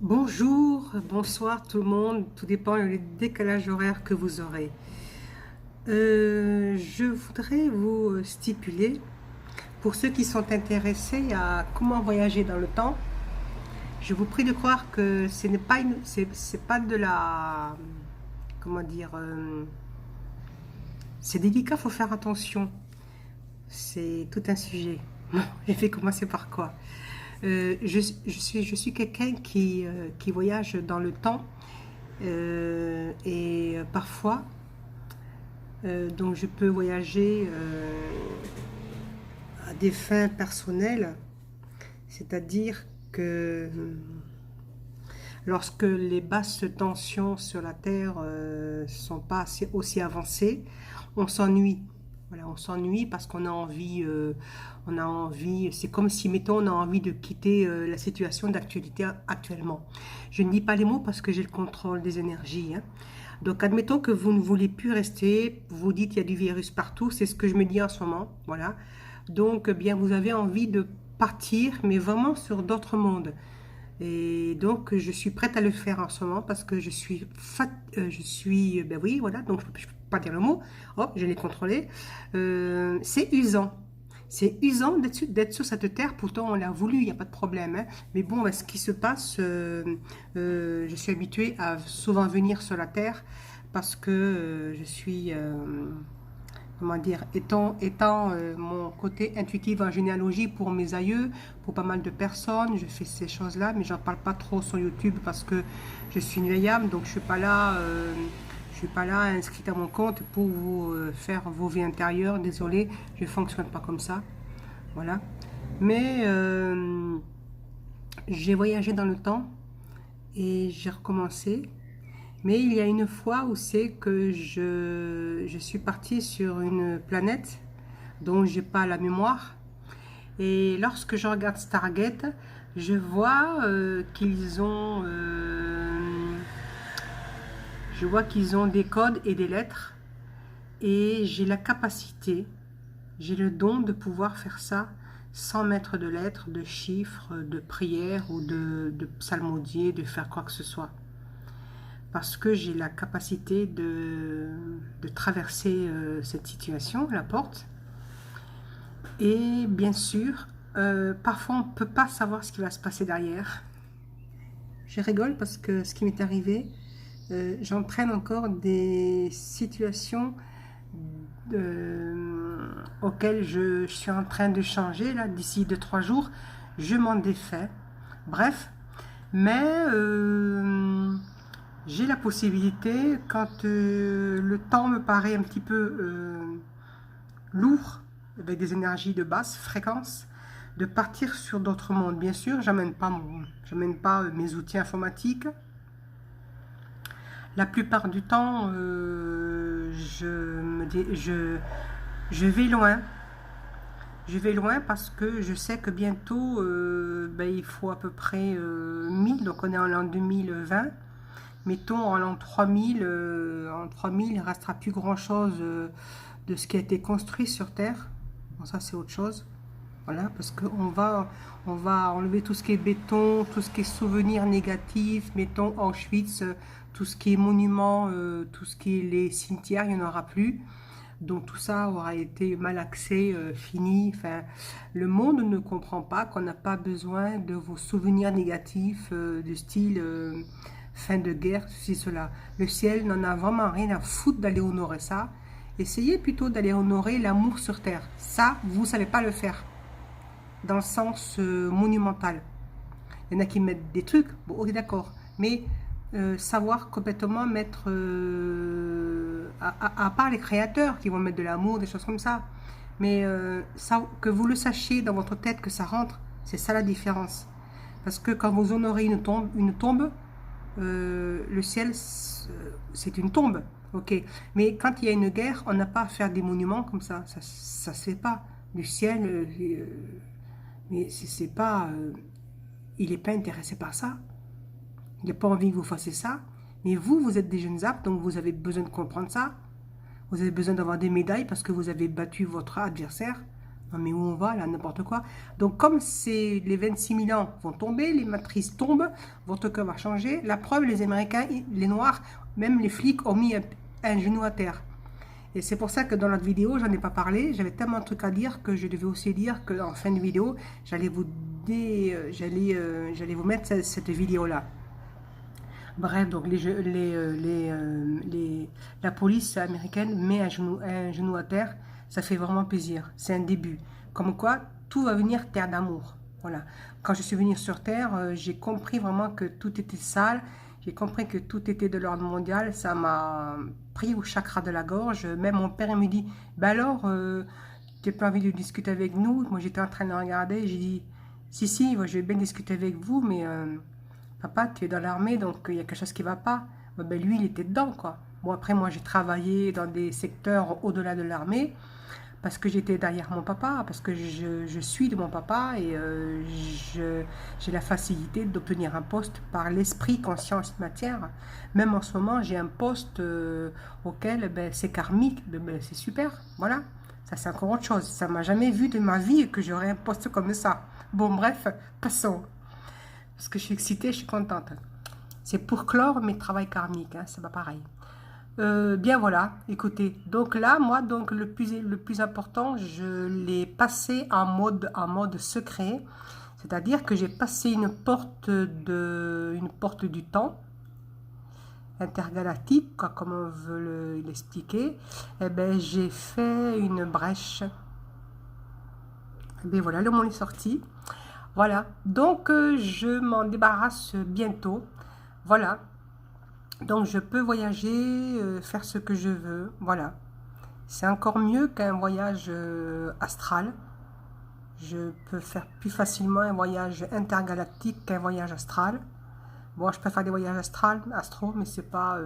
Bonjour, bonsoir tout le monde, tout dépend du décalage horaire que vous aurez. Je voudrais vous stipuler, pour ceux qui sont intéressés à comment voyager dans le temps, je vous prie de croire que ce n'est pas c'est pas de la, comment dire, c'est délicat, faut faire attention. C'est tout un sujet. Bon, je vais commencer par quoi? Je suis quelqu'un qui voyage dans le temps et parfois, donc je peux voyager à des fins personnelles, c'est-à-dire que lorsque les basses tensions sur la Terre sont pas aussi avancées, on s'ennuie. Voilà, on s'ennuie parce qu'on a envie, c'est comme si, mettons, on a envie de quitter la situation d'actualité actuellement. Je ne dis pas les mots parce que j'ai le contrôle des énergies, hein. Donc, admettons que vous ne voulez plus rester, vous dites qu'il y a du virus partout, c'est ce que je me dis en ce moment, voilà. Donc, bien, vous avez envie de partir, mais vraiment sur d'autres mondes. Et donc, je suis prête à le faire en ce moment parce que ben oui, voilà, donc je ne peux pas dire le mot. Oh, je l'ai contrôlé. C'est usant. C'est usant d'être sur cette terre, pourtant on l'a voulu, il n'y a pas de problème, hein. Mais bon, ben, ce qui se passe, je suis habituée à souvent venir sur la terre parce que je suis, comment dire, étant mon côté intuitif en généalogie pour mes aïeux, pour pas mal de personnes, je fais ces choses-là, mais j'en parle pas trop sur YouTube parce que je suis une vieille âme, donc je suis pas là inscrite à mon compte pour vous faire vos vies intérieures. Désolée, je fonctionne pas comme ça, voilà. Mais j'ai voyagé dans le temps et j'ai recommencé. Mais il y a une fois où c'est que je suis partie sur une planète dont j'ai pas la mémoire. Et lorsque je regarde Stargate, je vois je vois qu'ils ont des codes et des lettres. Et j'ai la capacité, j'ai le don de pouvoir faire ça sans mettre de lettres, de chiffres, de prières ou de psalmodier, de faire quoi que ce soit. Parce que j'ai la capacité de traverser cette situation, la porte. Et bien sûr, parfois on ne peut pas savoir ce qui va se passer derrière. Je rigole parce que ce qui m'est arrivé, j'entraîne encore des situations auxquelles je suis en train de changer là d'ici 2-3 jours. Je m'en défais. Bref, mais j'ai la possibilité, quand le temps me paraît un petit peu lourd, avec des énergies de basse fréquence, de partir sur d'autres mondes. Bien sûr, j'amène pas mes outils informatiques. La plupart du temps, je vais loin. Je vais loin parce que je sais que bientôt, ben, il faut à peu près 1000, donc on est en l'an 2020. Mettons en l'an 3000, en 3000, il ne restera plus grand-chose de ce qui a été construit sur Terre. Bon, ça c'est autre chose. Voilà, parce on va enlever tout ce qui est béton, tout ce qui est souvenirs négatifs, mettons Auschwitz, tout ce qui est monument, tout ce qui est les cimetières, il n'y en aura plus. Donc tout ça aura été malaxé, fini. Enfin, le monde ne comprend pas qu'on n'a pas besoin de vos souvenirs négatifs, de style fin de guerre, ceci, cela. Le ciel n'en a vraiment rien à foutre d'aller honorer ça. Essayez plutôt d'aller honorer l'amour sur terre. Ça, vous ne savez pas le faire dans le sens monumental. Il y en a qui mettent des trucs, bon, ok, d'accord, mais savoir complètement mettre, à part les créateurs qui vont mettre de l'amour, des choses comme ça, mais ça, que vous le sachiez dans votre tête que ça rentre, c'est ça la différence. Parce que quand vous honorez une tombe, le ciel, c'est une tombe, ok. Mais quand il y a une guerre, on n'a pas à faire des monuments comme ça se fait pas. Le ciel, mais c'est pas, il n'est pas intéressé par ça. Il n'a pas envie que vous fassiez ça. Mais vous, vous êtes des jeunes aptes, donc vous avez besoin de comprendre ça. Vous avez besoin d'avoir des médailles parce que vous avez battu votre adversaire. Non mais où on va là, n'importe quoi. Donc comme c'est les 26 000 ans vont tomber, les matrices tombent, votre cœur va changer. La preuve, les Américains, les Noirs, même les flics ont mis un genou à terre. Et c'est pour ça que dans notre vidéo, j'en ai pas parlé. J'avais tellement de trucs à dire que je devais aussi dire qu'en fin de vidéo, j'allais j'allais vous mettre cette vidéo-là. Bref, donc la police américaine met un genou à terre. Ça fait vraiment plaisir. C'est un début. Comme quoi, tout va venir terre d'amour. Voilà. Quand je suis venue sur Terre, j'ai compris vraiment que tout était sale. J'ai compris que tout était de l'ordre mondial. Ça m'a pris au chakra de la gorge. Même mon père me dit, bah alors, tu n'as pas envie de discuter avec nous? Moi, j'étais en train de le regarder. J'ai dit, si, moi, je vais bien discuter avec vous, mais papa, tu es dans l'armée, donc il y a quelque chose qui ne va pas. Ben, lui, il était dedans, quoi. Bon, après, moi, j'ai travaillé dans des secteurs au-delà de l'armée, parce que j'étais derrière mon papa, parce que je suis de mon papa, et j'ai la facilité d'obtenir un poste par l'esprit, conscience, matière. Même en ce moment, j'ai un poste auquel, ben, c'est karmique, ben, c'est super, voilà. Ça, c'est encore autre chose. Ça m'a jamais vu de ma vie que j'aurais un poste comme ça. Bon, bref, passons. Parce que je suis excitée, je suis contente. C'est pour clore mes travaux karmiques, hein, c'est pas pareil. Bien voilà, écoutez, donc là, moi, donc le plus important, je l'ai passé en mode secret, c'est-à-dire que j'ai passé une porte du temps intergalactique, quoi, comme on veut l'expliquer. Et ben, j'ai fait une brèche. Et bien voilà, le mot est sorti. Voilà, donc je m'en débarrasse bientôt. Voilà, donc je peux voyager, faire ce que je veux. Voilà, c'est encore mieux qu'un voyage astral. Je peux faire plus facilement un voyage intergalactique qu'un voyage astral. Bon, je peux faire des voyages astro, mais c'est pas...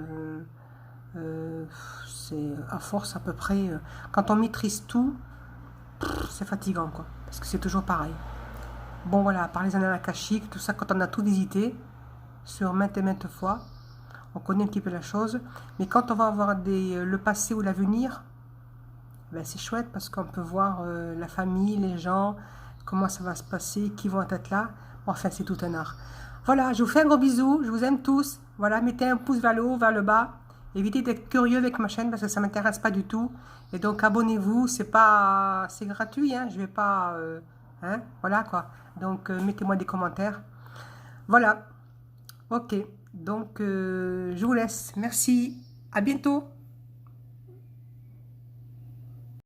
c'est à force à peu près... quand on maîtrise tout, c'est fatigant, quoi. Parce que c'est toujours pareil. Bon voilà, par les annales akashiques, tout ça, quand on a tout visité, sur maintes et maintes fois, on connaît un petit peu la chose. Mais quand on va avoir le passé ou l'avenir, ben c'est chouette parce qu'on peut voir la famille, les gens, comment ça va se passer, qui vont être là. Enfin, c'est tout un art. Voilà, je vous fais un gros bisou, je vous aime tous. Voilà, mettez un pouce vers le haut, vers le bas. Évitez d'être curieux avec ma chaîne parce que ça ne m'intéresse pas du tout. Et donc, abonnez-vous, c'est gratuit, hein, je vais pas... hein, voilà quoi. Donc, mettez-moi des commentaires. Voilà. Ok. Donc, je vous laisse. Merci. À bientôt.